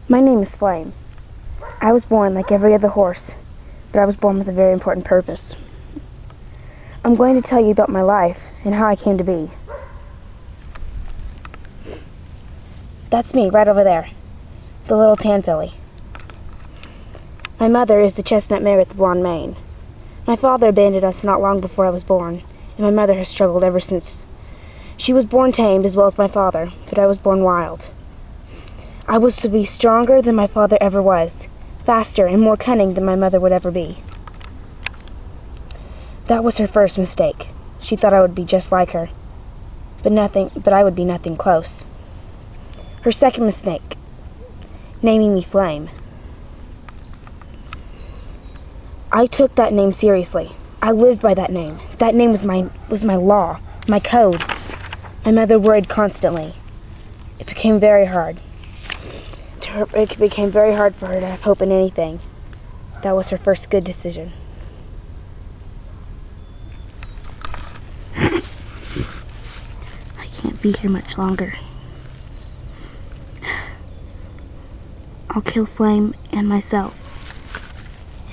My name is Flame. I was born like every other horse, but I was born with a very important purpose. I'm going to tell you about my life and how I came to be. That's me, right over there, the little tan filly. My mother is the chestnut mare with the blonde mane. My father abandoned us not long before I was born, and my mother has struggled ever since. She was born tamed as well as my father, but I was born wild. I was to be stronger than my father ever was, faster and more cunning than my mother would ever be. That was her first mistake. She thought I would be just like her, but I would be nothing close. Her second mistake, naming me Flame. I took that name seriously. I lived by that name. That name was my law, my code. My mother worried constantly. It became very hard. It became very hard for her to have hope in anything. That was her first good decision. I can't be here much longer. I'll kill Flame and myself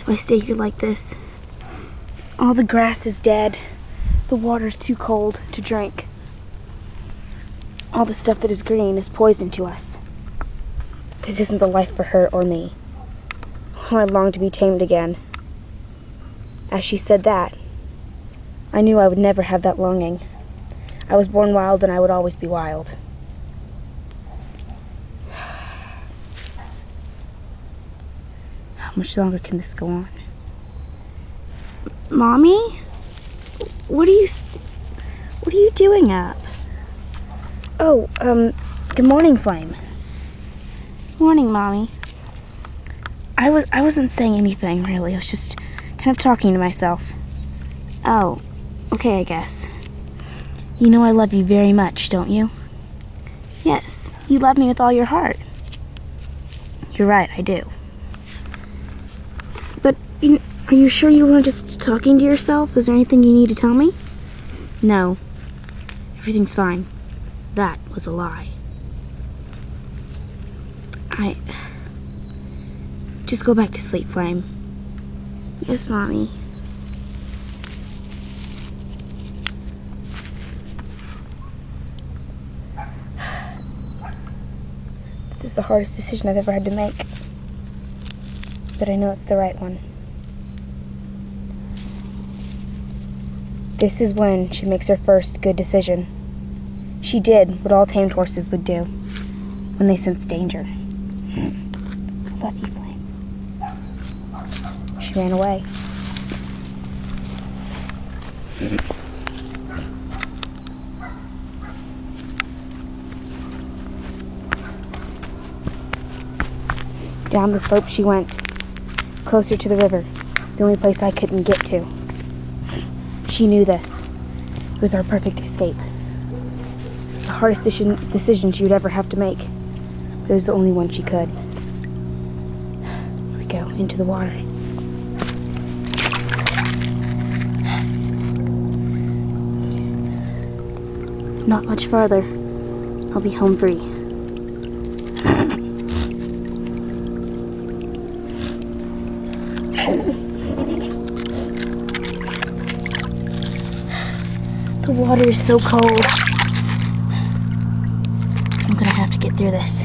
if I stay here like this. All the grass is dead. The water's too cold to drink. All the stuff that is green is poison to us. This isn't the life for her or me. Oh, I long to be tamed again. As she said that, I knew I would never have that longing. I was born wild and I would always be wild. How much longer can this go on? Mommy? What are you doing up? Oh, good morning, Flame. Morning, Mommy. I wasn't saying anything, really. I was just kind of talking to myself. Oh, okay, I guess. You know I love you very much, don't you? Yes, you love me with all your heart. You're right, I do. But, are you sure you weren't just talking to yourself? Is there anything you need to tell me? No. Everything's fine. That was a lie. Just go back to sleep, Flame. Yes, Mommy. This is the hardest decision I've ever had to make. But I know it's the right one. This is when she makes her first good decision. She did what all tamed horses would do when they sense danger. I love you, Flame. She ran away. Down the slope she went, closer to the river, the only place I couldn't get to. She knew this. It was our perfect escape. This was the hardest decision she would ever have to make, but it was the only one she could. Here we go, into the water. Not much farther. I'll be home free. The water is so cold. I'm gonna have to get through this.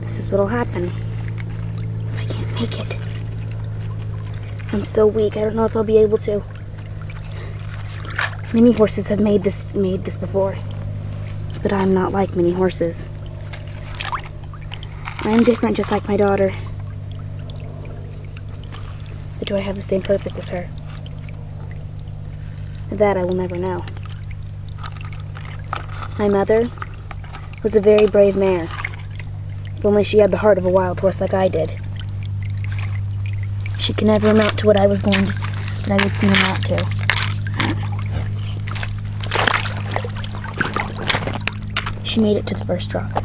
This is what'll happen if I can't make it. I'm so weak, I don't know if I'll be able to. Many horses have made this before, but I'm not like many horses. I am different, just like my daughter. But do I have the same purpose as her? That I will never know. My mother was a very brave mare, if only she had the heart of a wild horse like I did. She could never amount to what I would soon amount to. She made it to the first rock.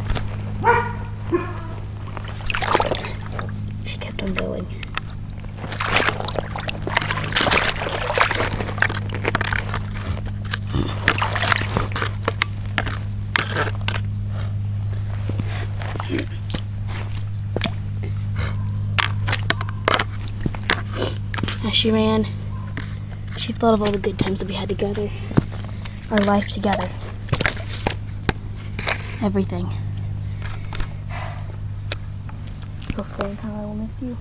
She kept on going. she ran, she thought of all the good times that we had together. Our life together. Everything. Go Flame, how I will miss you.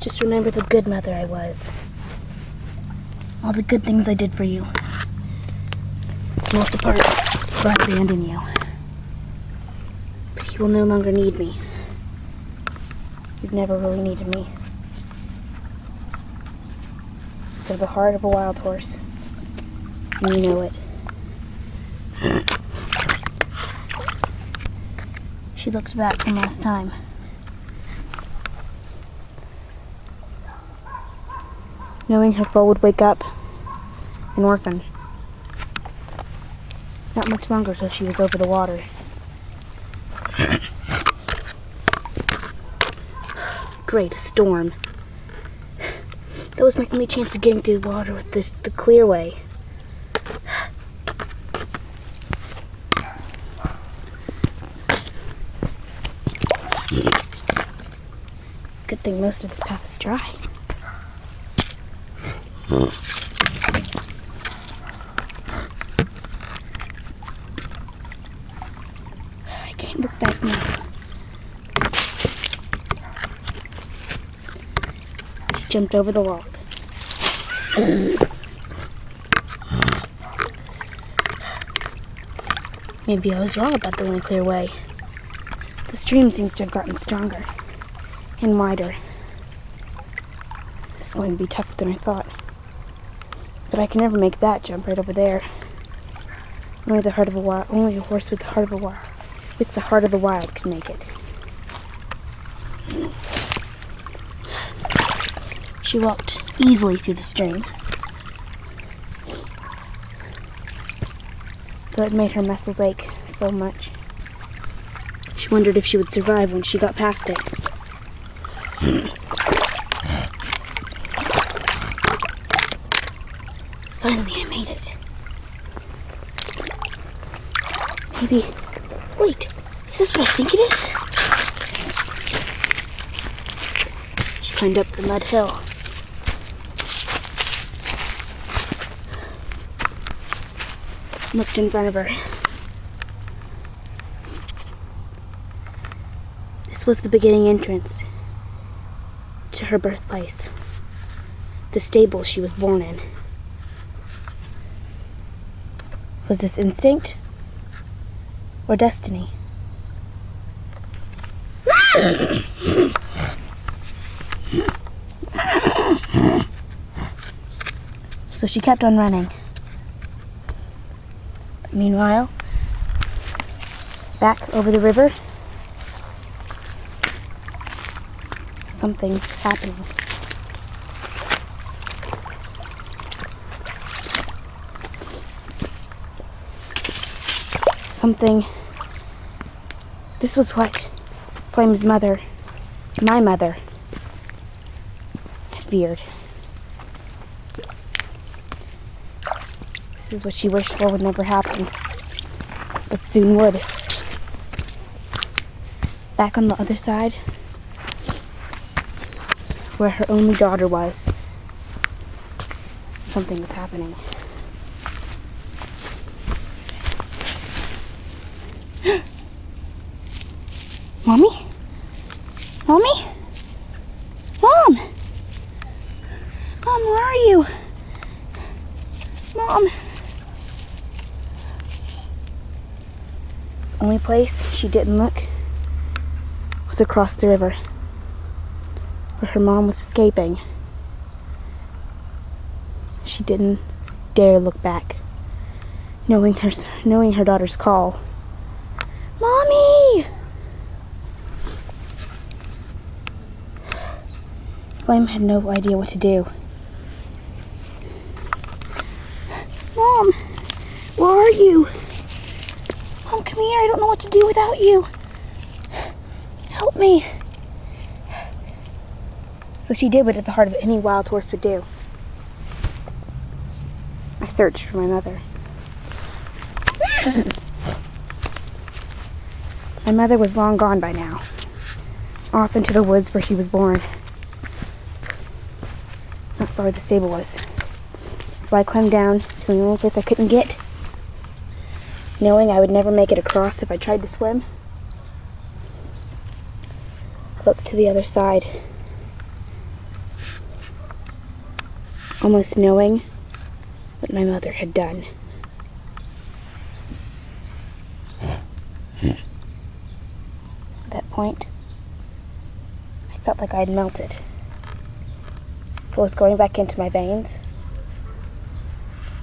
Just remember the good mother I was. All the good things I did for you. Not the part where I abandoned you. But you will no longer need me. You've never really needed me. You're the heart of a wild horse. And you know it. She looked back from last time. Knowing her foal would wake up an orphan. Not much longer till she was over the water. Great, a storm. That was my only chance of getting through the water with the clear way. Good thing most of this path is dry. I can't look back now. She jumped over the log. Maybe I was wrong about the only clear way. The stream seems to have gotten stronger and wider. This is going to be tougher than I thought. But I can never make that jump right over there. Only a horse with the heart of the wild can make it. She walked easily through the stream, though it made her muscles ache so much. She wondered if she would survive when she got past it. Finally, I made it. Maybe... Wait, is this what I think it is? She climbed up the mud hill. Looked in front of her. This was the beginning entrance to her birthplace. The stable she was born in. Was this instinct or destiny? So she kept on running. Meanwhile, back over the river, something was happening. This was what Flame's mother, my mother, had feared. This is what she wished for would never happen, but soon would. Back on the other side, where her only daughter was, something was happening. Mommy? Mommy? Mom! Mom, where are you? Mom! The only place she didn't look was across the river, where her mom was escaping. She didn't dare look back, knowing her daughter's call. Mommy! Flame had no idea what to do. Mom, where are you? Mom, come here. I don't know what to do without you. Help me. So she did what at the heart of any wild horse would do. I searched for my mother. My mother was long gone by now, off into the woods where she was born. far the stable was. So I climbed down to the only place I couldn't get, knowing I would never make it across if I tried to swim. I looked to the other side, almost knowing what my mother had done. At that point, I felt like I had melted. What was going back into my veins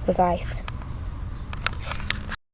was ice.